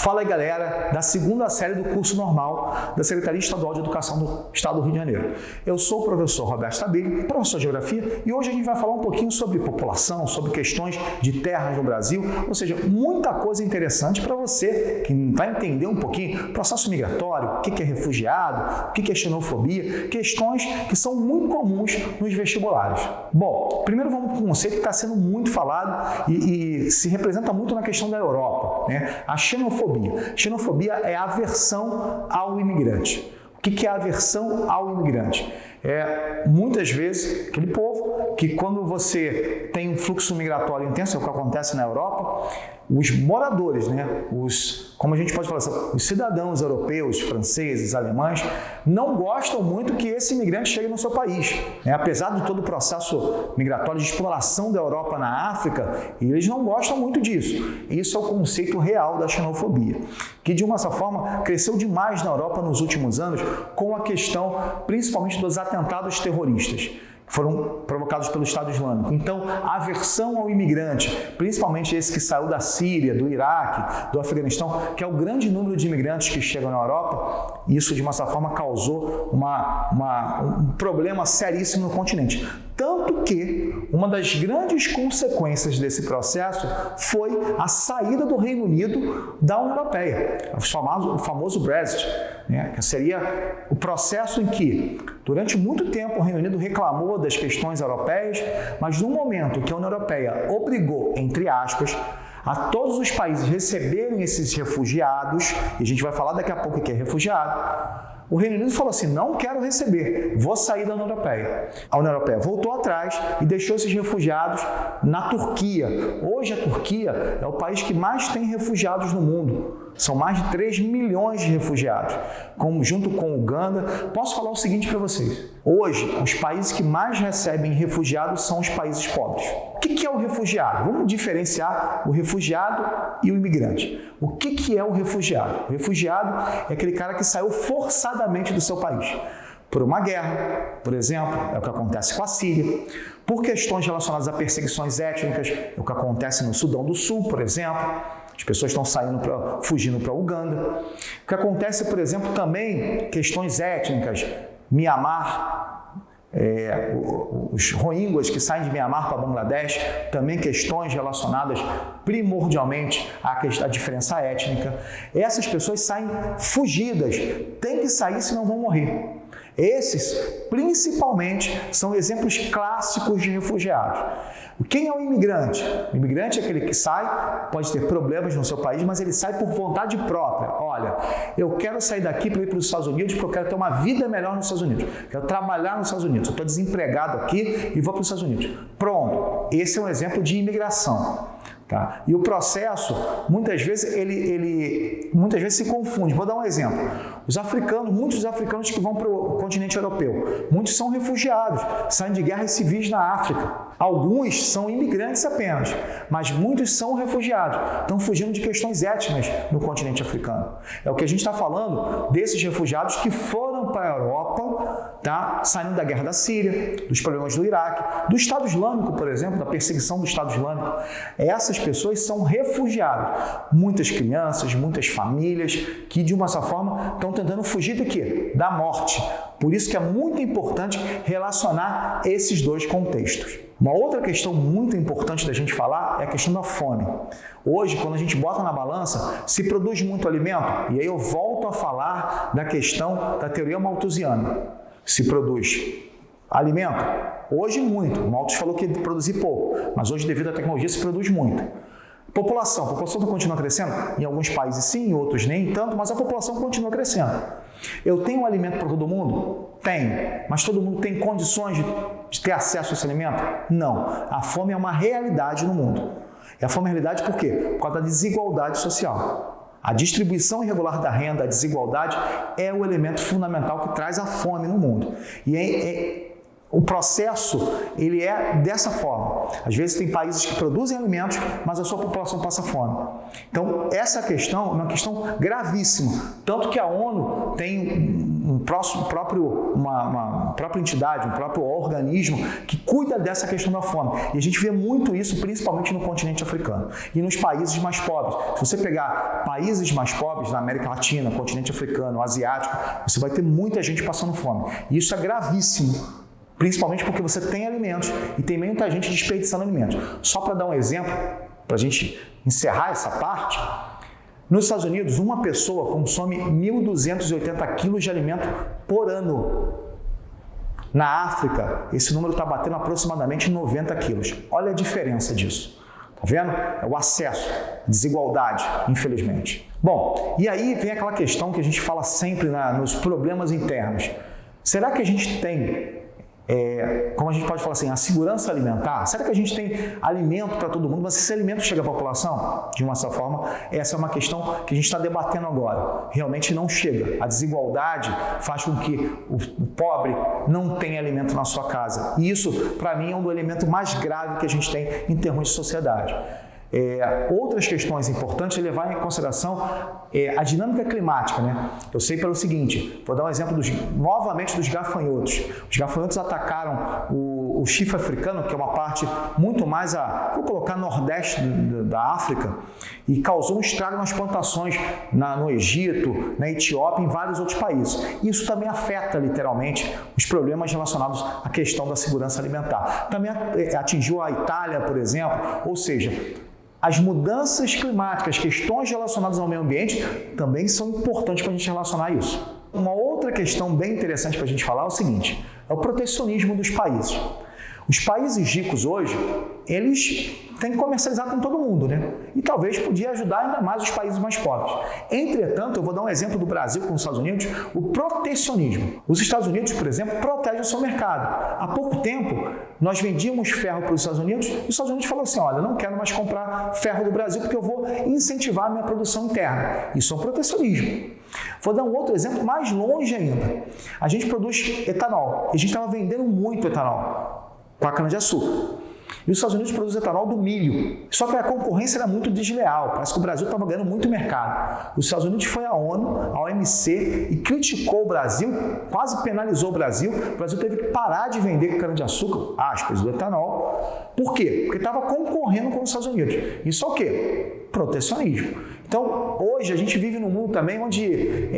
Fala aí, galera, da segunda série do curso normal da Secretaria Estadual de Educação do Estado do Rio de Janeiro. Eu sou o professor Roberto Stabile, professor de Geografia, e hoje a gente vai falar um pouquinho sobre população, sobre questões de terras no Brasil, ou seja, muita coisa interessante para você que vai entender um pouquinho processo migratório, o que é refugiado, o que é xenofobia, questões que são muito comuns nos vestibulares. Bom, primeiro vamos para um conceito que está sendo muito falado e se representa muito na questão da Europa, né? A xenofobia. Xenofobia é a aversão ao imigrante. O que é a aversão ao imigrante? É, muitas vezes, aquele povo que quando você tem um fluxo migratório intenso, é o que acontece na Europa, os moradores, né, como a gente pode falar assim, os cidadãos europeus, franceses, alemães, não gostam muito que esse imigrante chegue no seu país. Apesar de todo o processo migratório de exploração da Europa na África, eles não gostam muito disso. Isso é o conceito real da xenofobia, que de uma certa forma cresceu demais na Europa nos últimos anos com a questão principalmente dos atentados terroristas, foram provocados pelo Estado Islâmico. Então, a aversão ao imigrante, principalmente esse que saiu da Síria, do Iraque, do Afeganistão, que é o grande número de imigrantes que chegam na Europa, isso de uma certa forma causou um problema seríssimo no continente. Tanto que uma das grandes consequências desse processo foi a saída do Reino Unido da União Europeia, o famoso Brexit, né? Que seria o processo em que, durante muito tempo, o Reino Unido reclamou das questões europeias, mas no momento que a União Europeia obrigou, entre aspas, a todos os países receberem esses refugiados, e a gente vai falar daqui a pouco o que é refugiado, o Reino Unido falou assim, não quero receber, vou sair da União Europeia. A União Europeia voltou atrás e deixou esses refugiados na Turquia. Hoje a Turquia é o país que mais tem refugiados no mundo. São mais de 3 milhões de refugiados, junto com Uganda. Posso falar o seguinte para vocês. Hoje, os países que mais recebem refugiados são os países pobres. O que é o refugiado? Vamos diferenciar o refugiado e o imigrante. O que é o refugiado? O refugiado é aquele cara que saiu forçadamente do seu país. Por uma guerra, por exemplo, é o que acontece com a Síria. Por questões relacionadas a perseguições étnicas, é o que acontece no Sudão do Sul, por exemplo. As pessoas estão fugindo para Uganda. O que acontece, por exemplo, também questões étnicas, Mianmar, os rohingyas que saem de Mianmar para Bangladesh, também questões relacionadas primordialmente à diferença étnica. Essas pessoas saem fugidas, tem que sair senão vão morrer. Esses, principalmente, são exemplos clássicos de refugiados. Quem é o imigrante? O imigrante é aquele que sai, pode ter problemas no seu país, mas ele sai por vontade própria. Olha, eu quero sair daqui para ir para os Estados Unidos porque eu quero ter uma vida melhor nos Estados Unidos. Quero trabalhar nos Estados Unidos. Eu estou desempregado aqui e vou para os Estados Unidos. Pronto, esse é um exemplo de imigração. Tá? E o processo, muitas vezes, muitas vezes se confunde. Vou dar um exemplo. Muitos dos africanos que vão para o continente europeu, muitos são refugiados, saem de guerras civis na África. Alguns são imigrantes apenas, mas muitos são refugiados, estão fugindo de questões étnicas no continente africano. É o que a gente está falando desses refugiados que foram para a Europa, tá? Saindo da guerra da Síria, dos problemas do Iraque, do Estado Islâmico, por exemplo, da perseguição do Estado Islâmico. Essas pessoas são refugiados. Muitas crianças, muitas famílias que, de uma certa forma, estão tentando fugir do quê? Da morte. Por isso que é muito importante relacionar esses dois contextos. Uma outra questão muito importante da gente falar é a questão da fome. Hoje, quando a gente bota na balança, se produz muito alimento, e aí eu volto a falar da questão da teoria malthusiana. Se produz alimento? Hoje muito. O Malthus falou que produzir pouco, mas hoje, devido à tecnologia, se produz muito. A população continua crescendo? Em alguns países sim, em outros nem tanto, mas a população continua crescendo. Eu tenho um alimento para todo mundo? Tenho. Mas todo mundo tem condições de ter acesso a esse alimento? Não. A fome é uma realidade no mundo. E a fome é uma realidade por quê? Por causa da desigualdade social. A distribuição irregular da renda, a desigualdade, é o elemento fundamental que traz a fome no mundo. E o processo, ele é dessa forma. Às vezes tem países que produzem alimentos, mas a sua população passa fome. Então, essa questão é uma questão gravíssima. Tanto que a ONU tem uma própria entidade, um próprio organismo que cuida dessa questão da fome. E a gente vê muito isso, principalmente no continente africano e nos países mais pobres. Se você pegar países mais pobres na América Latina, continente africano, asiático, você vai ter muita gente passando fome. E isso é gravíssimo, principalmente porque você tem alimentos e tem muita gente desperdiçando alimentos. Só para dar um exemplo, para a gente encerrar essa parte, nos Estados Unidos, uma pessoa consome 1.280 quilos de alimento por ano. Na África, esse número está batendo aproximadamente 90 quilos. Olha a diferença disso. Tá vendo? É o acesso, desigualdade, infelizmente. Bom, e aí vem aquela questão que a gente fala sempre nos problemas internos. Será que a gente tem, como a gente pode falar assim, a segurança alimentar? Será que a gente tem alimento para todo mundo? Mas esse alimento chega à população? De uma certa forma, essa é uma questão que a gente está debatendo agora. Realmente não chega. A desigualdade faz com que o pobre não tenha alimento na sua casa. E isso, para mim, é um do elemento mais grave que a gente tem em termos de sociedade. Outras questões importantes é levar em consideração a dinâmica climática, né? Eu sei pelo seguinte, vou dar um exemplo novamente dos gafanhotos. Os gafanhotos atacaram o chifre africano, que é uma parte muito mais vou colocar nordeste da África, e causou um estrago nas plantações no Egito, na Etiópia e em vários outros países. Isso também afeta literalmente os problemas relacionados à questão da segurança alimentar. Também atingiu a Itália, por exemplo, ou seja, as mudanças climáticas, questões relacionadas ao meio ambiente, também são importantes para a gente relacionar isso. Uma outra questão bem interessante para a gente falar é o seguinte, é o protecionismo dos países. Os países ricos hoje, eles têm que comercializar com todo mundo, né? E talvez podia ajudar ainda mais os países mais pobres. Entretanto, eu vou dar um exemplo do Brasil com os Estados Unidos, o protecionismo. Os Estados Unidos, por exemplo, protegem o seu mercado. Há pouco tempo, nós vendíamos ferro para os Estados Unidos e os Estados Unidos falou assim, olha, não quero mais comprar ferro do Brasil porque eu vou incentivar a minha produção interna. Isso é um protecionismo. Vou dar um outro exemplo mais longe ainda. A gente produz etanol. E a gente estava vendendo muito etanol com a cana-de-açúcar. E os Estados Unidos produzem etanol do milho. Só que a concorrência era muito desleal. Parece que o Brasil estava ganhando muito mercado. Os Estados Unidos foi à ONU, à OMC, e criticou o Brasil, quase penalizou o Brasil. O Brasil teve que parar de vender cana-de-açúcar, aspas, do etanol. Por quê? Porque estava concorrendo com os Estados Unidos. Isso é o quê? Protecionismo. Então, hoje a gente vive num mundo também onde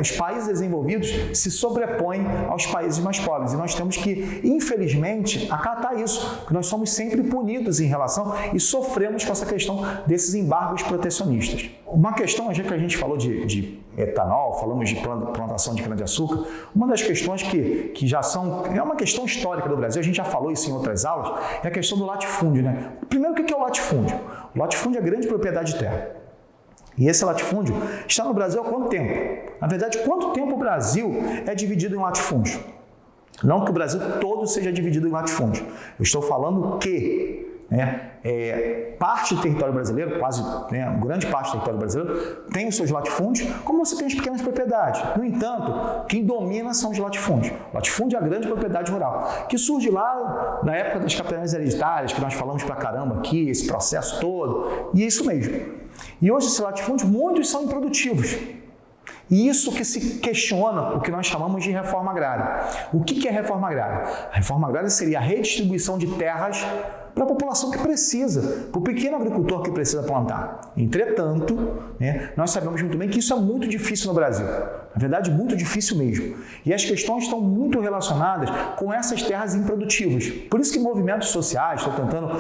os países desenvolvidos se sobrepõem aos países mais pobres. E nós temos que, infelizmente, acatar isso, porque nós somos sempre punidos em relação e sofremos com essa questão desses embargos protecionistas. Uma questão, já que a gente falou de etanol, falamos de plantação de cana-de-açúcar, uma das questões que já é uma questão histórica do Brasil, a gente já falou isso em outras aulas, é a questão do latifúndio, né? Primeiro, o que é o latifúndio? O latifúndio é grande propriedade de terra. E esse latifúndio está no Brasil há quanto tempo? Na verdade, quanto tempo o Brasil é dividido em latifúndios? Não que o Brasil todo seja dividido em latifúndios. Eu estou falando que parte do território brasileiro, quase grande parte do território brasileiro, tem os seus latifúndios, como você tem as pequenas propriedades. No entanto, quem domina são os latifúndios. O latifúndio é a grande propriedade rural, que surge lá na época das capitanias hereditárias, que nós falamos pra caramba aqui, esse processo todo, e é isso mesmo. E hoje esses latifúndios, muitos são improdutivos. E isso que se questiona o que nós chamamos de reforma agrária. O que é reforma agrária? A reforma agrária seria a redistribuição de terras para a população que precisa, para o pequeno agricultor que precisa plantar. Entretanto, nós sabemos muito bem que isso é muito difícil no Brasil. Na verdade, muito difícil mesmo. E as questões estão muito relacionadas com essas terras improdutivas. Por isso que movimentos sociais estão tentando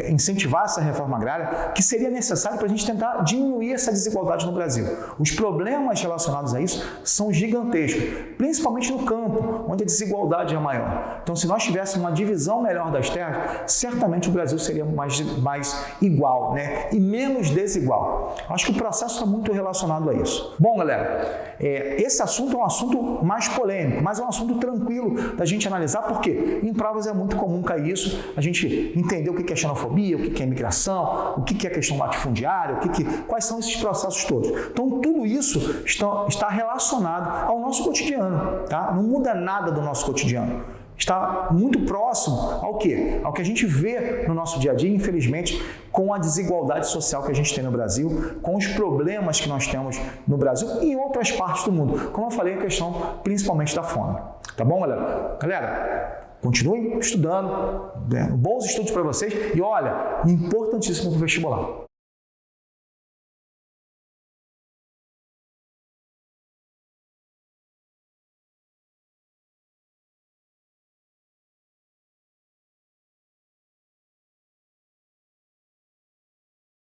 incentivar essa reforma agrária, que seria necessário para a gente tentar diminuir essa desigualdade no Brasil. Os problemas relacionados a isso são gigantescos, principalmente no campo, onde a desigualdade é maior. Então, se nós tivéssemos uma divisão melhor das terras, certamente o Brasil seria mais igual, e menos desigual. Acho que o processo está muito relacionado a isso. Bom, galera, esse assunto é um assunto mais polêmico, mas é um assunto tranquilo da gente analisar, porque em provas é muito comum cair isso, a gente entender o que é xenofobia, o que é imigração, o que é questão latifundiária, quais são esses processos todos. Então, tudo isso está relacionado ao nosso cotidiano, tá? Não muda nada do nosso cotidiano. Está muito próximo ao quê? Ao que a gente vê no nosso dia a dia, infelizmente, com a desigualdade social que a gente tem no Brasil, com os problemas que nós temos no Brasil e em outras partes do mundo. Como eu falei, a questão principalmente da fome. Tá bom, galera? Galera, continuem estudando, né? Bons estudos para vocês e olha, importantíssimo para o vestibular.